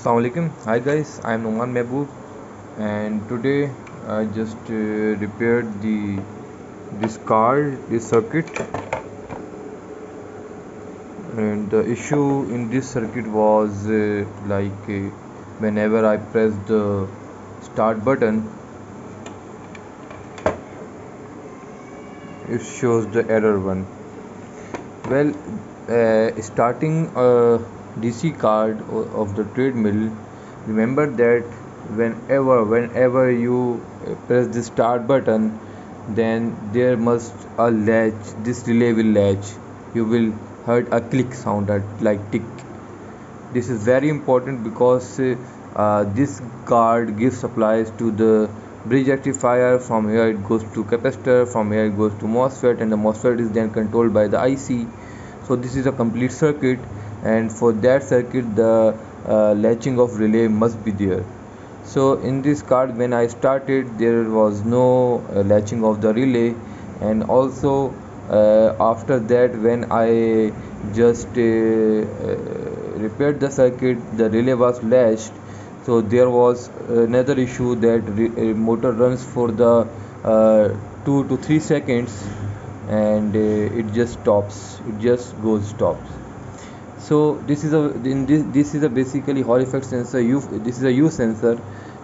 Assalamualaikum. Hi guys, I am Noman Mehboob, and today I just repaired this circuit, and the issue in this circuit was whenever I press the start button, it shows the error one. Well, starting a DC card of the treadmill, remember that whenever you press the start button, then there must a latch. This relay will latch. You will heard a click sound like tick. This is very important because this card gives supplies to the bridge rectifier. From here it goes to capacitor, from here it goes to MOSFET, and the MOSFET is then controlled by the IC. So this is a complete circuit, and for that circuit the latching of relay must be there. So in this card, when I started, there was no latching of the relay, and also after that, when I just repaired the circuit, the relay was latched. So there was another issue that motor runs for the 2 to 3 seconds, and it just stops. It just goes stops. So this is a basically Hall effect sensor. This is a U sensor.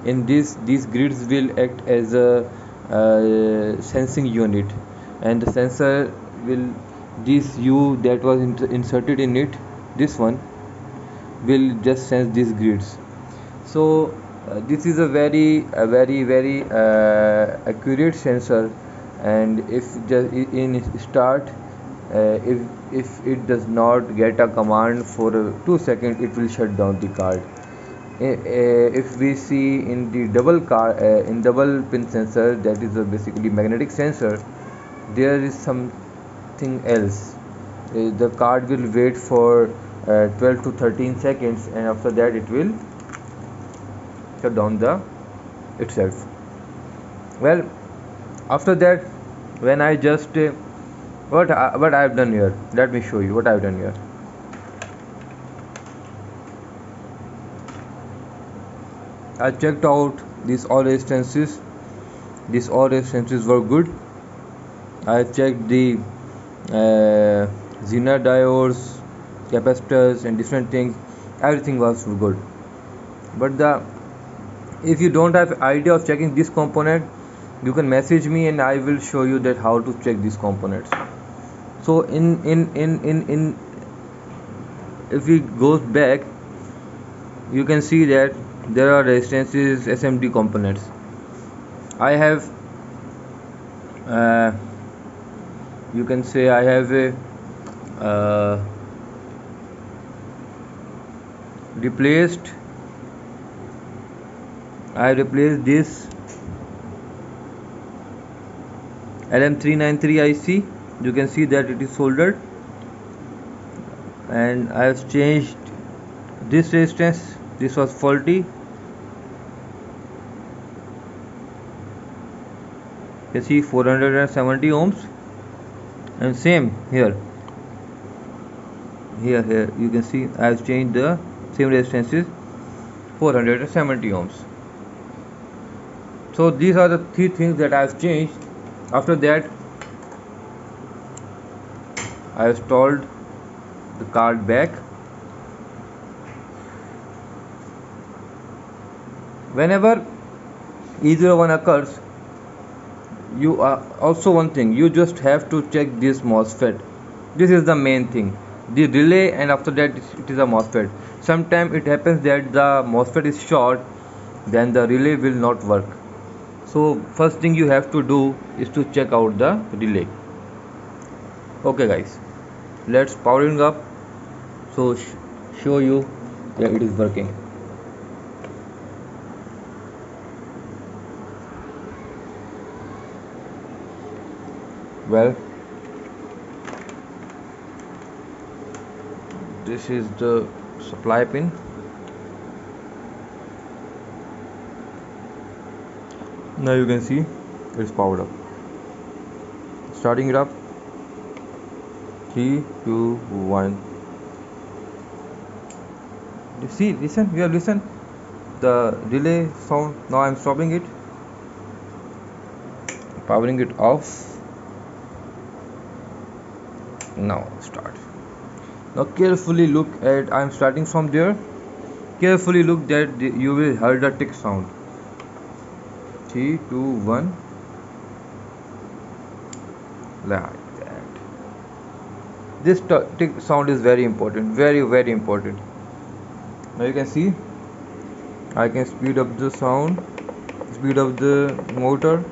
In this, these grids will act as a sensing unit, and the sensor will, this U that was inserted in it, this one will just sense these grids. So this is a very accurate sensor, and if just in start, if it does not get a command for 2 seconds, it will shut down the card. If we see in the double pin sensor, that is a basically magnetic sensor, there is something else. The card will wait for 12 to 13 seconds, and after that it will shut down the itself. Well, after that, when I just what I have done here, let me show you what I have done here. I checked out these all resistances. These all resistances were good. I checked the Zener diodes, capacitors, and different things. Everything was good. But if you don't have idea of checking this component, you can message me and I will show you that how to check these components. So in if we goes back, you can see that there are resistances, SMD components. I have you can say I have a replaced this LM393 IC. You can see that it is soldered, and I have changed this resistance. This was faulty. You see 470 ohms, and same here you can see I have changed the same resistances, 470 ohms. So these are the 3 things that I have changed. After that, I have installed the card back. Whenever E01 occurs, you also one thing, you just have to check this MOSFET. This is the main thing, the relay, and after that it is a MOSFET. Sometimes it happens that the MOSFET is short, then the relay will not work. So first thing you have to do is to check out the relay. Okay guys, let's powering up, so show you that it is working. Well, this is the supply pin. Now you can see it's powered up. Starting it up. 3, 2, 1. See, listen, you have listened the relay sound. Now I'm stopping it, powering it off. Now start. Now carefully look at, I'm starting from there. Carefully look that you will hear the tick sound. 3, 2, 1. Like that. This tick sound is very important, very very important. Now you can see I can speed up the sound, speed up the motor,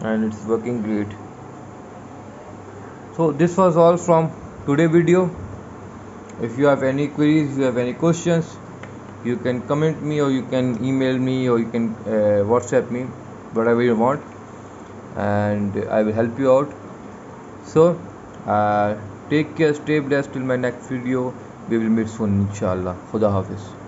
and it's working great. So this was all from today video. If you have any queries, you have any questions, you can comment me, or you can email me, or you can WhatsApp me, whatever you want, and I will help you out. So take care, stay blessed till my next video. We will meet soon, inshallah. Khuda Hafiz.